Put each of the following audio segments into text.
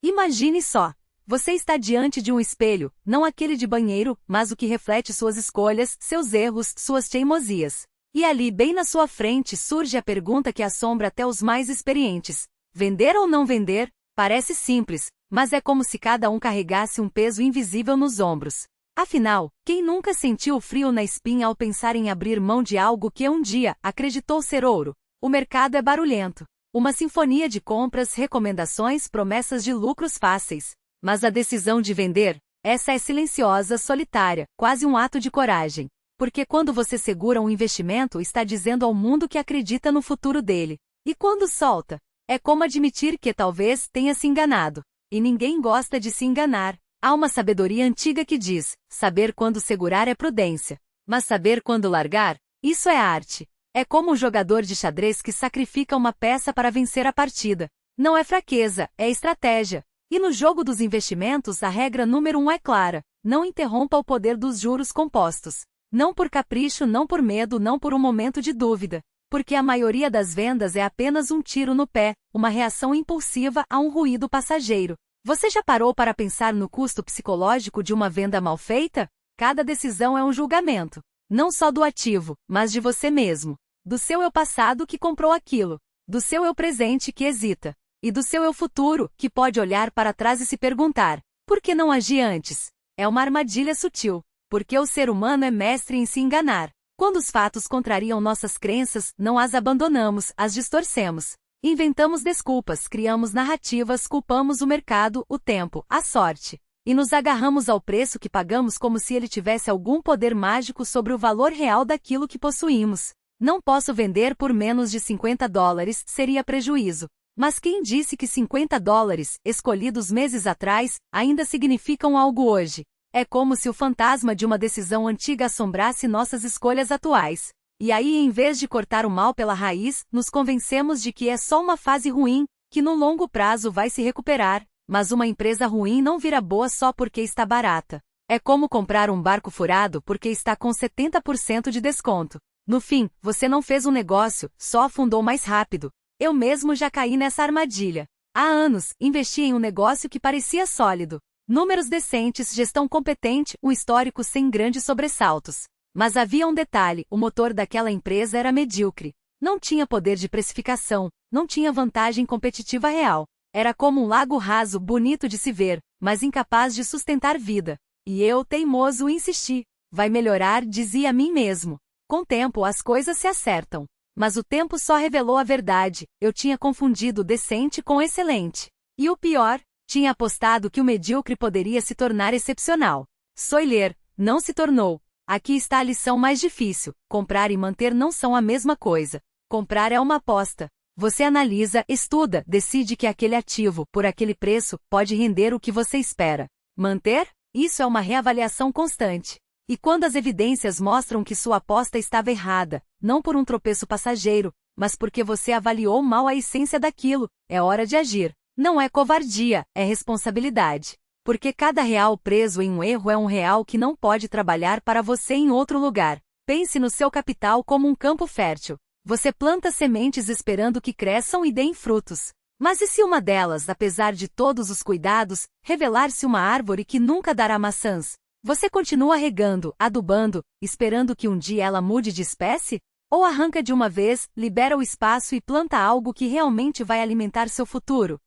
Imagine só. Você está diante de um espelho, não aquele de banheiro, mas o que reflete suas escolhas, seus erros, suas teimosias. E ali, bem na sua frente, surge a pergunta que assombra até os mais experientes. Vender ou não vender? Parece simples, mas é como se cada um carregasse um peso invisível nos ombros. Afinal, quem nunca sentiu o frio na espinha ao pensar em abrir mão de algo que um dia acreditou ser ouro? O mercado é barulhento. Uma sinfonia de compras, recomendações, promessas de lucros fáceis. Mas a decisão de vender, essa é silenciosa, solitária, quase um ato de coragem. Porque quando você segura um investimento, está dizendo ao mundo que acredita no futuro dele. E quando solta, é como admitir que talvez tenha se enganado. E ninguém gosta de se enganar. Há uma sabedoria antiga que diz: saber quando segurar é prudência. Mas saber quando largar, isso é arte. É como um jogador de xadrez que sacrifica uma peça para vencer a partida. Não é fraqueza, é estratégia. E no jogo dos investimentos a regra número 1 é clara: não interrompa o poder dos juros compostos. Não por capricho, não por medo, não por um momento de dúvida. Porque a maioria das vendas é apenas um tiro no pé, uma reação impulsiva a um ruído passageiro. Você já parou para pensar no custo psicológico de uma venda mal feita? Cada decisão é um julgamento. Não só do ativo, mas de você mesmo. Do seu eu passado que comprou aquilo. Do seu eu presente que hesita. E do seu eu futuro, que pode olhar para trás e se perguntar: por que não agi antes? É uma armadilha sutil. Porque o ser humano é mestre em se enganar. Quando os fatos contrariam nossas crenças, não as abandonamos, as distorcemos. Inventamos desculpas, criamos narrativas, culpamos o mercado, o tempo, a sorte. E nos agarramos ao preço que pagamos como se ele tivesse algum poder mágico sobre o valor real daquilo que possuímos. Não posso vender por menos de $50, seria prejuízo. Mas quem disse que $50, escolhidos meses atrás, ainda significam algo hoje? É como se o fantasma de uma decisão antiga assombrasse nossas escolhas atuais. E aí, em vez de cortar o mal pela raiz, nos convencemos de que é só uma fase ruim, que no longo prazo vai se recuperar. Mas uma empresa ruim não vira boa só porque está barata. É como comprar um barco furado porque está com 70% de desconto. No fim, você não fez um negócio, só afundou mais rápido. Eu mesmo já caí nessa armadilha. Há anos, investi em um negócio que parecia sólido. Números decentes, gestão competente, um histórico sem grandes sobressaltos. Mas havia um detalhe: o motor daquela empresa era medíocre. Não tinha poder de precificação, não tinha vantagem competitiva real. Era como um lago raso, bonito de se ver, mas incapaz de sustentar vida. E eu, teimoso, insisti. Vai melhorar, dizia a mim mesmo. Com o tempo as coisas se acertam. Mas o tempo só revelou a verdade: eu tinha confundido decente com excelente. E o pior, tinha apostado que o medíocre poderia se tornar excepcional. Soilher, não se tornou. Aqui está a lição mais difícil: comprar e manter não são a mesma coisa. Comprar é uma aposta. Você analisa, estuda, decide que aquele ativo, por aquele preço, pode render o que você espera. Manter? Isso é uma reavaliação constante. E quando as evidências mostram que sua aposta estava errada, não por um tropeço passageiro, mas porque você avaliou mal a essência daquilo, é hora de agir. Não é covardia, é responsabilidade. Porque cada real preso em um erro é um real que não pode trabalhar para você em outro lugar. Pense no seu capital como um campo fértil. Você planta sementes esperando que cresçam e deem frutos. Mas e se uma delas, apesar de todos os cuidados, revelar-se uma árvore que nunca dará maçãs? Você continua regando, adubando, esperando que um dia ela mude de espécie? Ou arranca de uma vez, libera o espaço e planta algo que realmente vai alimentar seu futuro?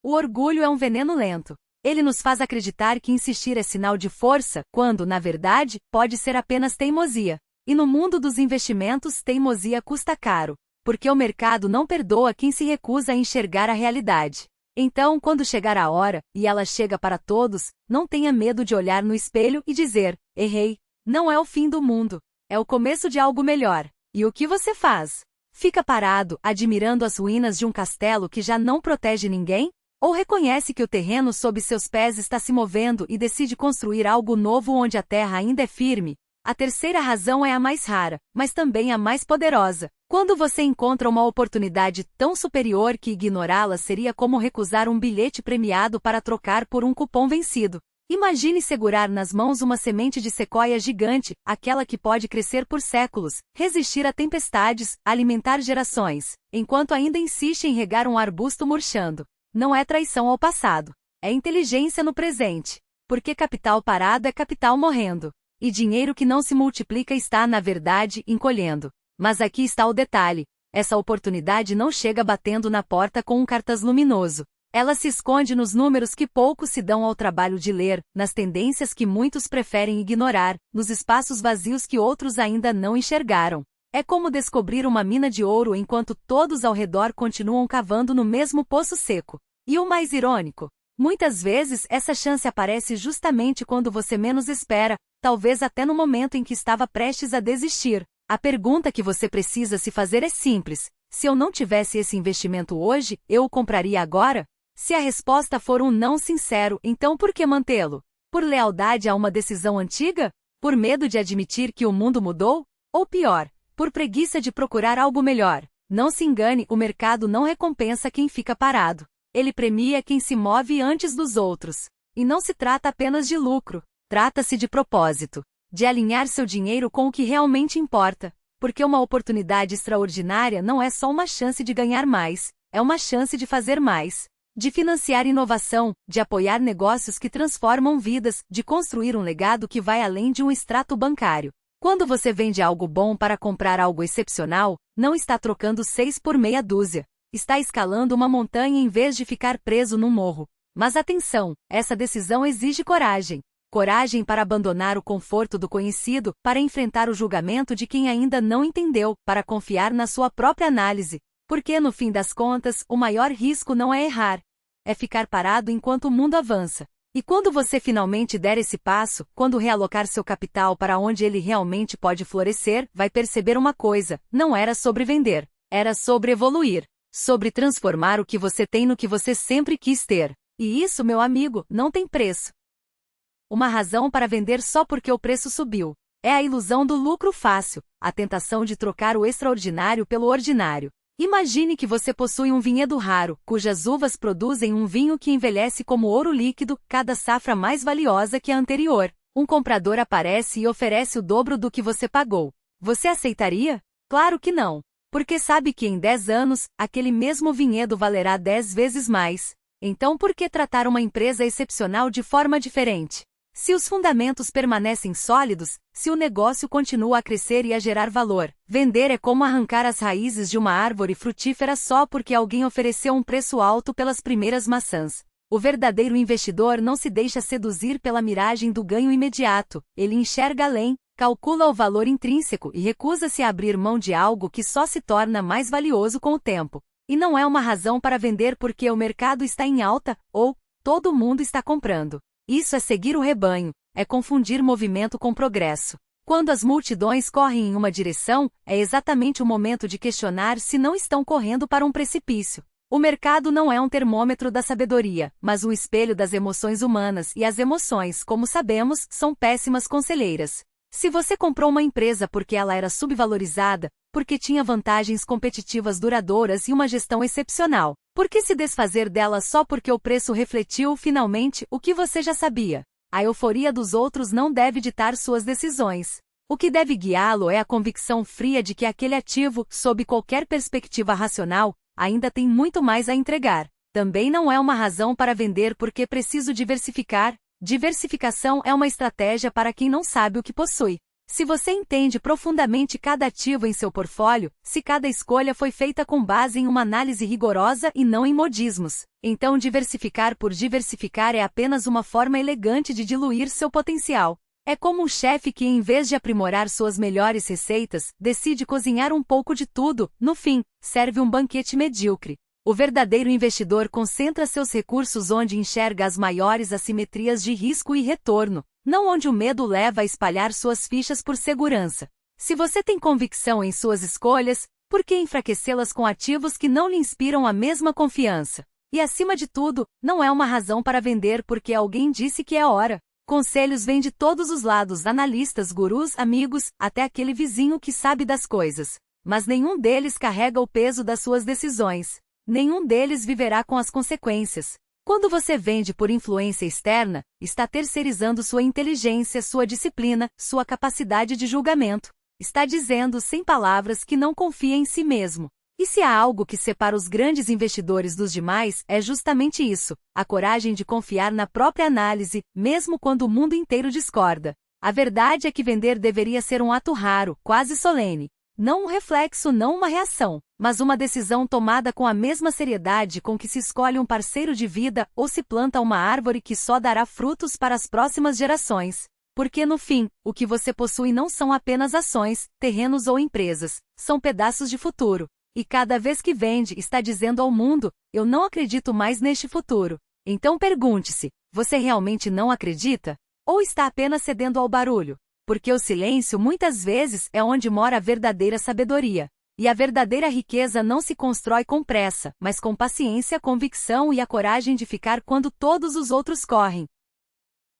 O orgulho é um veneno lento. Ele nos faz acreditar que insistir é sinal de força, quando, na verdade, pode ser apenas teimosia. E no mundo dos investimentos, teimosia custa caro, porque o mercado não perdoa quem se recusa a enxergar a realidade. Então, quando chegar a hora, e ela chega para todos, não tenha medo de olhar no espelho e dizer: errei. Não é o fim do mundo. É o começo de algo melhor. E o que você faz? Fica parado, admirando as ruínas de um castelo que já não protege ninguém? Ou reconhece que o terreno sob seus pés está se movendo e decide construir algo novo onde a terra ainda é firme? A terceira razão é a mais rara, mas também a mais poderosa. Quando você encontra uma oportunidade tão superior que ignorá-la seria como recusar um bilhete premiado para trocar por um cupom vencido. Imagine segurar nas mãos uma semente de sequoia gigante, aquela que pode crescer por séculos, resistir a tempestades, alimentar gerações, enquanto ainda insiste em regar um arbusto murchando. Não é traição ao passado. É inteligência no presente. Porque capital parado é capital morrendo. E dinheiro que não se multiplica está, na verdade, encolhendo. Mas aqui está o detalhe. Essa oportunidade não chega batendo na porta com um cartaz luminoso. Ela se esconde nos números que poucos se dão ao trabalho de ler, nas tendências que muitos preferem ignorar, nos espaços vazios que outros ainda não enxergaram. É como descobrir uma mina de ouro enquanto todos ao redor continuam cavando no mesmo poço seco. E o mais irônico? Muitas vezes essa chance aparece justamente quando você menos espera, talvez até no momento em que estava prestes a desistir. A pergunta que você precisa se fazer é simples: se eu não tivesse esse investimento hoje, eu o compraria agora? Se a resposta for um não sincero, então por que mantê-lo? Por lealdade a uma decisão antiga? Por medo de admitir que o mundo mudou? Ou pior, por preguiça de procurar algo melhor? Não se engane, o mercado não recompensa quem fica parado. Ele premia quem se move antes dos outros. E não se trata apenas de lucro, trata-se de propósito. De alinhar seu dinheiro com o que realmente importa. Porque uma oportunidade extraordinária não é só uma chance de ganhar mais, é uma chance de fazer mais. De financiar inovação, de apoiar negócios que transformam vidas, de construir um legado que vai além de um extrato bancário. Quando você vende algo bom para comprar algo excepcional, não está trocando 6 por meia dúzia. Está escalando uma montanha em vez de ficar preso num morro. Mas atenção, essa decisão exige coragem. Coragem para abandonar o conforto do conhecido, para enfrentar o julgamento de quem ainda não entendeu, para confiar na sua própria análise. Porque, no fim das contas, o maior risco não é errar. É ficar parado enquanto o mundo avança. E quando você finalmente der esse passo, quando realocar seu capital para onde ele realmente pode florescer, vai perceber uma coisa: não era sobre vender. Era sobre evoluir. Sobre transformar o que você tem no que você sempre quis ter. E isso, meu amigo, não tem preço. Uma razão para vender só porque o preço subiu. É a ilusão do lucro fácil, a tentação de trocar o extraordinário pelo ordinário. Imagine que você possui um vinhedo raro, cujas uvas produzem um vinho que envelhece como ouro líquido, cada safra mais valiosa que a anterior. Um comprador aparece e oferece o dobro do que você pagou. Você aceitaria? Claro que não. Porque sabe que em 10 anos, aquele mesmo vinhedo valerá 10 vezes mais. Então por que tratar uma empresa excepcional de forma diferente? Se os fundamentos permanecem sólidos, se o negócio continua a crescer e a gerar valor, vender é como arrancar as raízes de uma árvore frutífera só porque alguém ofereceu um preço alto pelas primeiras maçãs. O verdadeiro investidor não se deixa seduzir pela miragem do ganho imediato, ele enxerga além, calcula o valor intrínseco e recusa-se a abrir mão de algo que só se torna mais valioso com o tempo. E não é uma razão para vender porque o mercado está em alta, ou todo mundo está comprando. Isso é seguir o rebanho, é confundir movimento com progresso. Quando as multidões correm em uma direção, é exatamente o momento de questionar se não estão correndo para um precipício. O mercado não é um termômetro da sabedoria, mas um espelho das emoções humanas, e as emoções, como sabemos, são péssimas conselheiras. Se você comprou uma empresa porque ela era subvalorizada, porque tinha vantagens competitivas duradouras e uma gestão excepcional, por que se desfazer dela só porque o preço refletiu finalmente o que você já sabia? A euforia dos outros não deve ditar suas decisões. O que deve guiá-lo é a convicção fria de que aquele ativo, sob qualquer perspectiva racional, ainda tem muito mais a entregar. Também não é uma razão para vender porque preciso diversificar. Diversificação é uma estratégia para quem não sabe o que possui. Se você entende profundamente cada ativo em seu portfólio, se cada escolha foi feita com base em uma análise rigorosa e não em modismos, então diversificar por diversificar é apenas uma forma elegante de diluir seu potencial. É como um chefe que, em vez de aprimorar suas melhores receitas, decide cozinhar um pouco de tudo, no fim, serve um banquete medíocre. O verdadeiro investidor concentra seus recursos onde enxerga as maiores assimetrias de risco e retorno, não onde o medo leva a espalhar suas fichas por segurança. Se você tem convicção em suas escolhas, por que enfraquecê-las com ativos que não lhe inspiram a mesma confiança? E acima de tudo, não é uma razão para vender porque alguém disse que é hora. Conselhos vêm de todos os lados, analistas, gurus, amigos, até aquele vizinho que sabe das coisas. Mas nenhum deles carrega o peso das suas decisões. Nenhum deles viverá com as consequências. Quando você vende por influência externa, está terceirizando sua inteligência, sua disciplina, sua capacidade de julgamento. Está dizendo sem palavras que não confia em si mesmo. E se há algo que separa os grandes investidores dos demais, é justamente isso: a coragem de confiar na própria análise, mesmo quando o mundo inteiro discorda. A verdade é que vender deveria ser um ato raro, quase solene. Não um reflexo, não uma reação, mas uma decisão tomada com a mesma seriedade com que se escolhe um parceiro de vida ou se planta uma árvore que só dará frutos para as próximas gerações. Porque no fim, o que você possui não são apenas ações, terrenos ou empresas, são pedaços de futuro. E cada vez que vende, está dizendo ao mundo: eu não acredito mais neste futuro. Então pergunte-se: você realmente não acredita? Ou está apenas cedendo ao barulho? Porque o silêncio muitas vezes é onde mora a verdadeira sabedoria. E a verdadeira riqueza não se constrói com pressa, mas com paciência, convicção e a coragem de ficar quando todos os outros correm.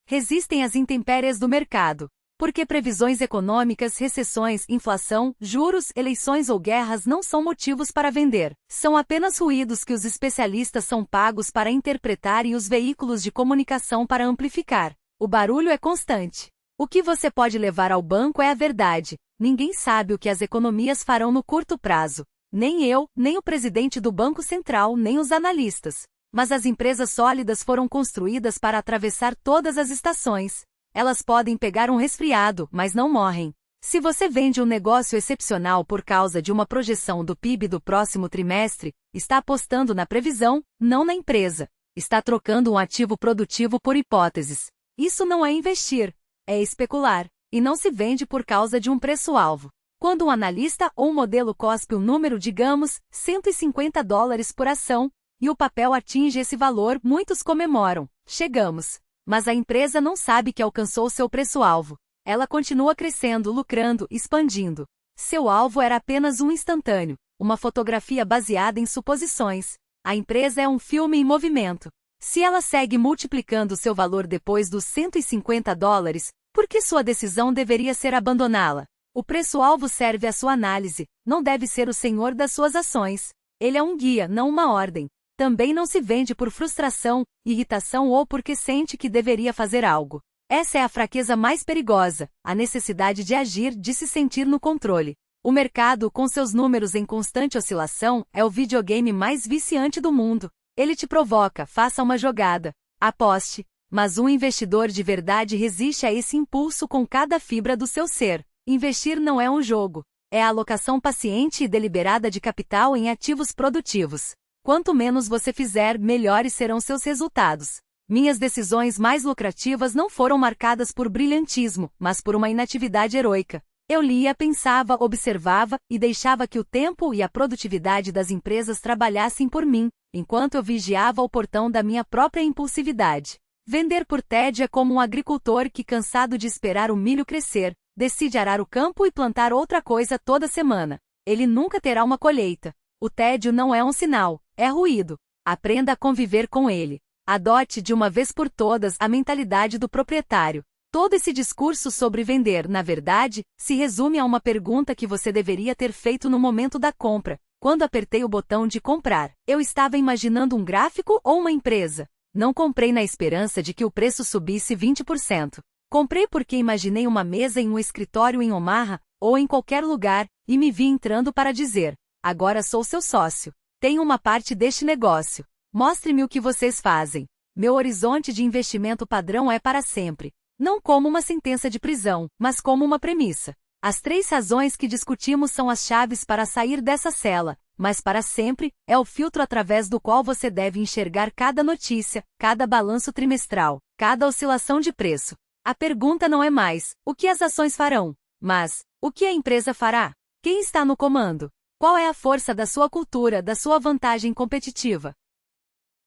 Resistem às intempéries do mercado. Porque previsões econômicas, recessões, inflação, juros, eleições ou guerras não são motivos para vender. São apenas ruídos que os especialistas são pagos para interpretar e os veículos de comunicação para amplificar. O barulho é constante. O que você pode levar ao banco é a verdade. Ninguém sabe o que as economias farão no curto prazo. Nem eu, nem o presidente do Banco Central, nem os analistas. Mas as empresas sólidas foram construídas para atravessar todas as estações. Elas podem pegar um resfriado, mas não morrem. Se você vende um negócio excepcional por causa de uma projeção do PIB do próximo trimestre, está apostando na previsão, não na empresa. Está trocando um ativo produtivo por hipóteses. Isso não é investir, é especular, e não se vende por causa de um preço-alvo. Quando um analista ou um modelo cospe um número, digamos, $150 por ação, e o papel atinge esse valor, muitos comemoram. Chegamos. Mas a empresa não sabe que alcançou seu preço-alvo. Ela continua crescendo, lucrando, expandindo. Seu alvo era apenas um instantâneo, uma fotografia baseada em suposições. A empresa é um filme em movimento. Se ela segue multiplicando seu valor depois dos $150, por que sua decisão deveria ser abandoná-la? O preço-alvo serve à sua análise, não deve ser o senhor das suas ações. Ele é um guia, não uma ordem. Também não se vende por frustração, irritação ou porque sente que deveria fazer algo. Essa é a fraqueza mais perigosa, a necessidade de agir, de se sentir no controle. O mercado, com seus números em constante oscilação, é o videogame mais viciante do mundo. Ele te provoca, faça uma jogada, aposte. Mas um investidor de verdade resiste a esse impulso com cada fibra do seu ser. Investir não é um jogo. É a alocação paciente e deliberada de capital em ativos produtivos. Quanto menos você fizer, melhores serão seus resultados. Minhas decisões mais lucrativas não foram marcadas por brilhantismo, mas por uma inatividade heroica. Eu lia, pensava, observava, e deixava que o tempo e a produtividade das empresas trabalhassem por mim, enquanto eu vigiava o portão da minha própria impulsividade. Vender por tédio é como um agricultor que, cansado de esperar o milho crescer, decide arar o campo e plantar outra coisa toda semana. Ele nunca terá uma colheita. O tédio não é um sinal, é ruído. Aprenda a conviver com ele. Adote de uma vez por todas a mentalidade do proprietário. Todo esse discurso sobre vender, na verdade, se resume a uma pergunta que você deveria ter feito no momento da compra. Quando apertei o botão de comprar, eu estava imaginando um gráfico ou uma empresa. Não comprei na esperança de que o preço subisse 20%. Comprei porque imaginei uma mesa em um escritório em Omaha, ou em qualquer lugar, e me vi entrando para dizer: agora sou seu sócio. Tenho uma parte deste negócio. Mostre-me o que vocês fazem. Meu horizonte de investimento padrão é para sempre. Não como uma sentença de prisão, mas como uma premissa. As 3 razões que discutimos são as chaves para sair dessa cela, mas para sempre, é o filtro através do qual você deve enxergar cada notícia, cada balanço trimestral, cada oscilação de preço. A pergunta não é mais: o que as ações farão? Mas: o que a empresa fará? Quem está no comando? Qual é a força da sua cultura, da sua vantagem competitiva?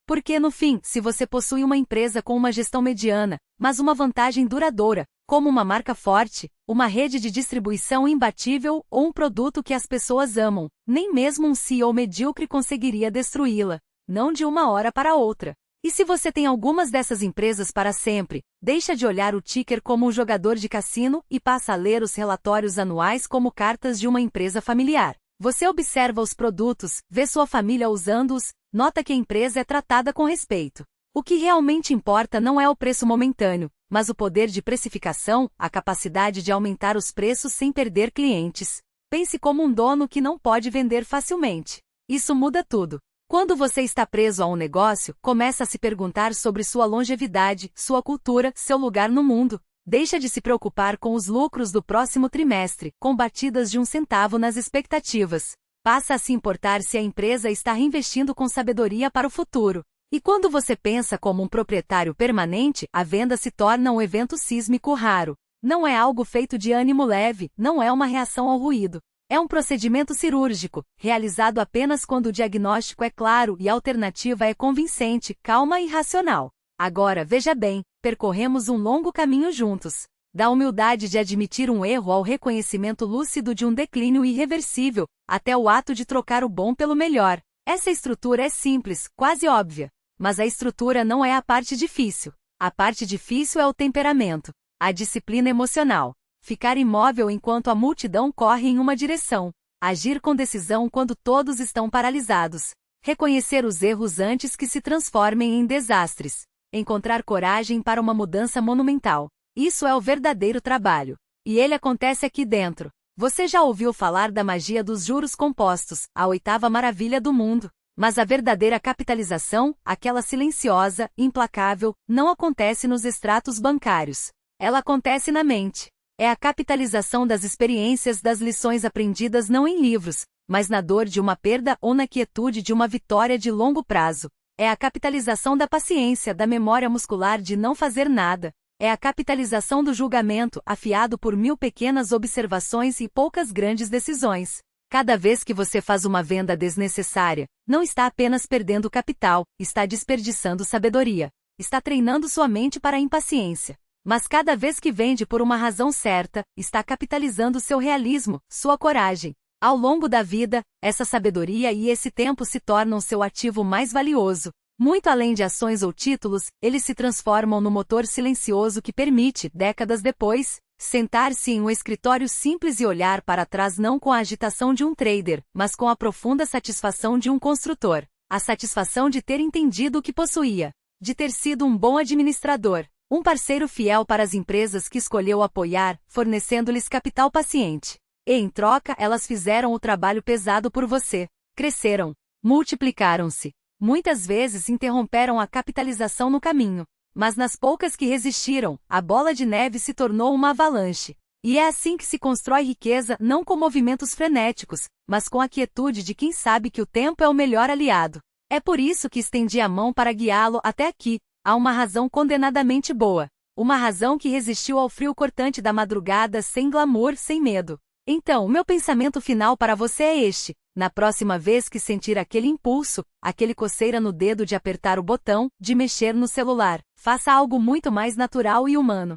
Porque no fim, se você possui uma empresa com uma gestão mediana, mas uma vantagem duradoura, como uma marca forte, uma rede de distribuição imbatível ou um produto que as pessoas amam, nem mesmo um CEO medíocre conseguiria destruí-la, não de uma hora para outra. E se você tem algumas dessas empresas para sempre, deixa de olhar o ticker como um jogador de cassino e passa a ler os relatórios anuais como cartas de uma empresa familiar. Você observa os produtos, vê sua família usando-os, nota que a empresa é tratada com respeito. O que realmente importa não é o preço momentâneo, mas o poder de precificação, a capacidade de aumentar os preços sem perder clientes. Pense como um dono que não pode vender facilmente. Isso muda tudo. Quando você está preso a um negócio, começa a se perguntar sobre sua longevidade, sua cultura, seu lugar no mundo. Deixa de se preocupar com os lucros do próximo trimestre, com batidas de um centavo nas expectativas. Passa a se importar se a empresa está reinvestindo com sabedoria para o futuro. E quando você pensa como um proprietário permanente, a venda se torna um evento sísmico raro. Não é algo feito de ânimo leve, não é uma reação ao ruído. É um procedimento cirúrgico, realizado apenas quando o diagnóstico é claro e a alternativa é convincente, calma e racional. Agora, veja bem, percorremos um longo caminho juntos. Da humildade de admitir um erro ao reconhecimento lúcido de um declínio irreversível, até o ato de trocar o bom pelo melhor. Essa estrutura é simples, quase óbvia. Mas a estrutura não é a parte difícil. A parte difícil é o temperamento, a disciplina emocional. Ficar imóvel enquanto a multidão corre em uma direção. Agir com decisão quando todos estão paralisados. Reconhecer os erros antes que se transformem em desastres. Encontrar coragem para uma mudança monumental. Isso é o verdadeiro trabalho. E ele acontece aqui dentro. Você já ouviu falar da magia dos juros compostos, a oitava maravilha do mundo. Mas a verdadeira capitalização, aquela silenciosa, implacável, não acontece nos extratos bancários. Ela acontece na mente. É a capitalização das experiências, das lições aprendidas não em livros, mas na dor de uma perda ou na quietude de uma vitória de longo prazo. É a capitalização da paciência, da memória muscular de não fazer nada. É a capitalização do julgamento, afiado por 1000 pequenas observações e poucas grandes decisões. Cada vez que você faz uma venda desnecessária, não está apenas perdendo capital, está desperdiçando sabedoria. Está treinando sua mente para a impaciência. Mas cada vez que vende por uma razão certa, está capitalizando seu realismo, sua coragem. Ao longo da vida, essa sabedoria e esse tempo se tornam seu ativo mais valioso. Muito além de ações ou títulos, eles se transformam no motor silencioso que permite, décadas depois, sentar-se em um escritório simples e olhar para trás não com a agitação de um trader, mas com a profunda satisfação de um construtor. A satisfação de ter entendido o que possuía. De ter sido um bom administrador. Um parceiro fiel para as empresas que escolheu apoiar, fornecendo-lhes capital paciente. E, em troca, elas fizeram o trabalho pesado por você. Cresceram. Multiplicaram-se. Muitas vezes interromperam a capitalização no caminho. Mas nas poucas que resistiram, a bola de neve se tornou uma avalanche. E é assim que se constrói riqueza, não com movimentos frenéticos, mas com a quietude de quem sabe que o tempo é o melhor aliado. É por isso que estendi a mão para guiá-lo até aqui. Há uma razão condenadamente boa. Uma razão que resistiu ao frio cortante da madrugada sem glamour, sem medo. Então, o meu pensamento final para você é este. Na próxima vez que sentir aquele impulso, aquele coceira no dedo de apertar o botão, de mexer no celular, faça algo muito mais natural e humano.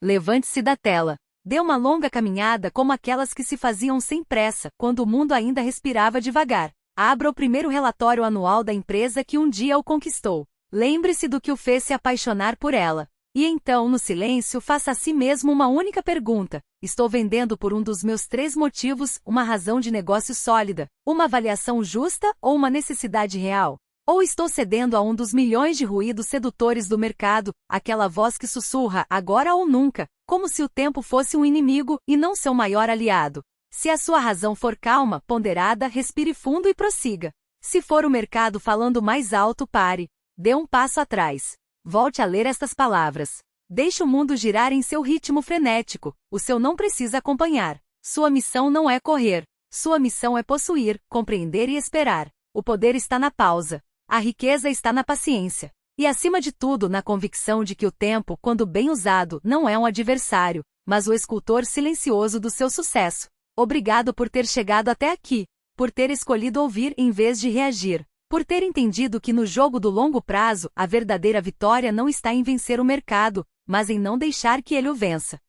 Levante-se da tela. Dê uma longa caminhada como aquelas que se faziam sem pressa, quando o mundo ainda respirava devagar. Abra o primeiro relatório anual da empresa que um dia o conquistou. Lembre-se do que o fez se apaixonar por ela. E então, no silêncio, faça a si mesmo uma única pergunta. Estou vendendo por um dos meus 3 motivos, uma razão de negócio sólida, uma avaliação justa ou uma necessidade real? Ou estou cedendo a um dos milhões de ruídos sedutores do mercado, aquela voz que sussurra agora ou nunca, como se o tempo fosse um inimigo e não seu maior aliado? Se a sua razão for calma, ponderada, respire fundo e prossiga. Se for o mercado falando mais alto, pare. Dê um passo atrás. Volte a ler estas palavras. Deixe o mundo girar em seu ritmo frenético. O seu não precisa acompanhar. Sua missão não é correr. Sua missão é possuir, compreender e esperar. O poder está na pausa. A riqueza está na paciência. E acima de tudo, na convicção de que o tempo, quando bem usado, não é um adversário, mas o escultor silencioso do seu sucesso. Obrigado por ter chegado até aqui. Por ter escolhido ouvir em vez de reagir. Por ter entendido que no jogo do longo prazo, a verdadeira vitória não está em vencer o mercado, mas em não deixar que ele o vença.